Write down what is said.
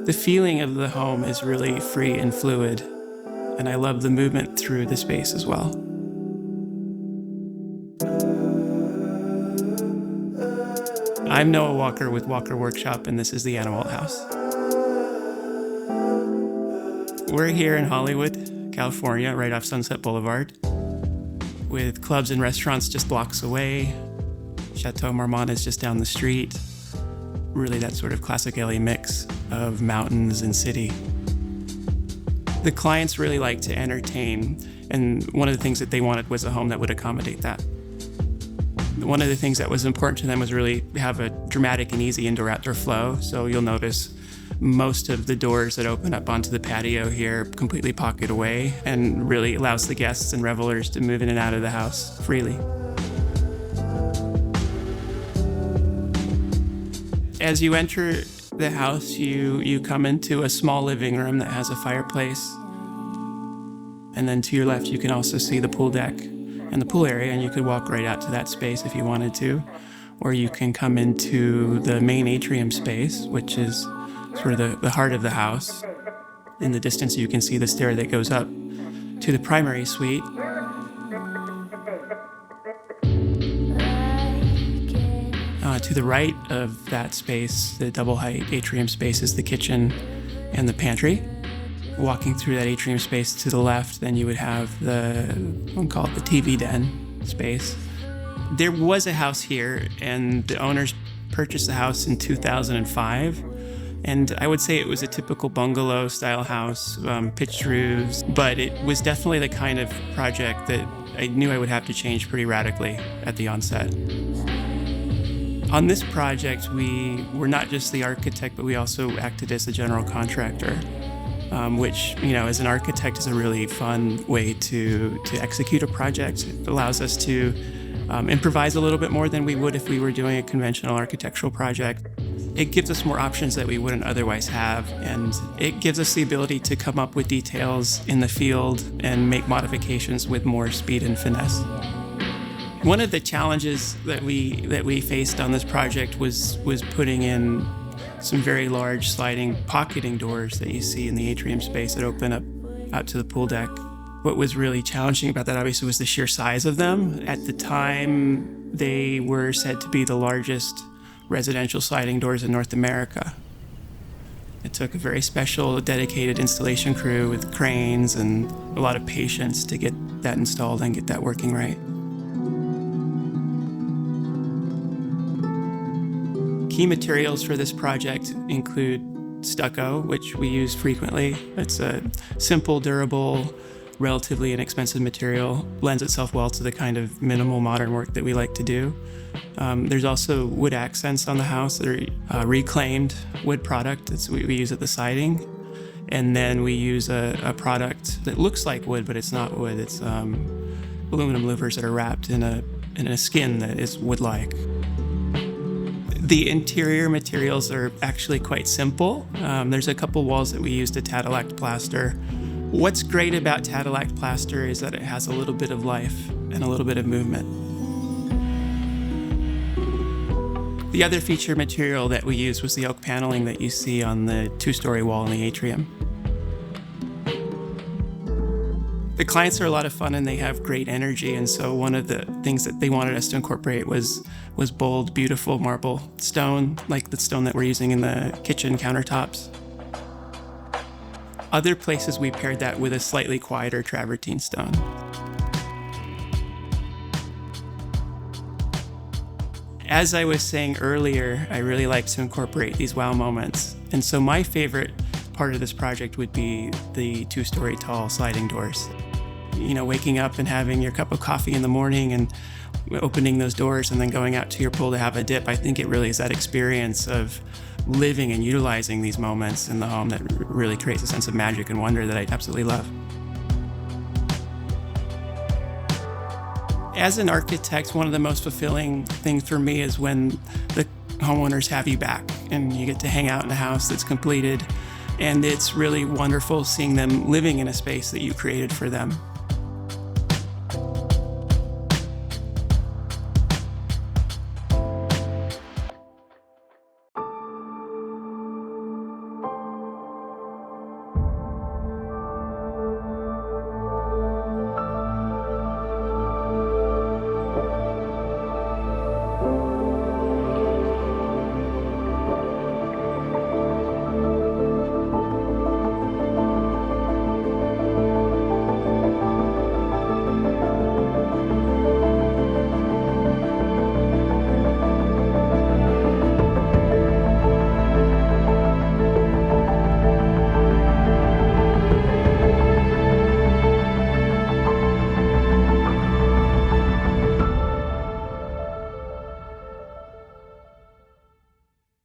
The feeling of the home is really free and fluid, and I love the movement through the space as well. I'm Noah Walker with Walker Workshop, and this is the Animal House. We're here in Hollywood, California, right off Sunset Boulevard, with clubs and restaurants just blocks away. Chateau Marmont is just down the street. Really that sort of classic LA mix of mountains and city. The clients really like to entertain, and one of the things that they wanted was a home that would accommodate that. One of the things that was important to them was really have a dramatic and easy indoor-outdoor flow. So you'll notice most of the doors that open up onto the patio here completely pocket away and really allows the guests and revelers to move in and out of the house freely. As you enter the house, you come into a small living room that has a fireplace. And then to your left, you can also see the pool deck and the pool area, and you could walk right out to that space if you wanted to. Or you can come into the main atrium space, which is sort of the heart of the house. In the distance, you can see the stair that goes up to the primary suite. To the right of that space, the double-height atrium space, is the kitchen and the pantry. Walking through that atrium space to the left, then you would have we'll call it the TV den space. There was a house here, and the owners purchased the house in 2005. And I would say it was a typical bungalow-style house, pitched roofs, but it was definitely the kind of project that I knew I would have to change pretty radically at the onset. On this project, we were not just the architect, but we also acted as the general contractor, which, as an architect is a really fun way to execute a project. It allows us to improvise a little bit more than we would if we were doing a conventional architectural project. It gives us more options that we wouldn't otherwise have, and it gives us the ability to come up with details in the field and make modifications with more speed and finesse. One of the challenges that we faced on this project was putting in some very large sliding pocketing doors that you see in the atrium space that open up out to the pool deck. What was really challenging about that, obviously, was the sheer size of them. At the time, they were said to be the largest residential sliding doors in North America. It took a very special, dedicated installation crew with cranes and a lot of patience to get that installed and get that working right. Key materials for this project include stucco, which we use frequently. It's a simple, durable, relatively inexpensive material, lends itself well to the kind of minimal modern work that we like to do. There's also wood accents on the house that are reclaimed wood product. That's what we use at the siding. And then we use a product that looks like wood, but it's not wood. It's aluminum louvers that are wrapped in a skin that is wood-like. The interior materials are actually quite simple. There's a couple walls that we use to Tadillac plaster. What's great about Tadillac plaster is that it has a little bit of life and a little bit of movement. The other feature material that we used was the oak paneling that you see on the two-story wall in the atrium. The clients are a lot of fun and they have great energy, and so one of the things that they wanted us to incorporate was bold, beautiful marble stone, like the stone that we're using in the kitchen countertops. Other places we paired that with a slightly quieter travertine stone. As I was saying earlier, I really like to incorporate these wow moments, and so my favorite part of this project would be the two-story tall sliding doors. Waking up and having your cup of coffee in the morning and opening those doors and then going out to your pool to have a dip. I think it really is that experience of living and utilizing these moments in the home that really creates a sense of magic and wonder that I absolutely love. As an architect, one of the most fulfilling things for me is when the homeowners have you back and you get to hang out in a house that's completed, and it's really wonderful seeing them living in a space that you created for them.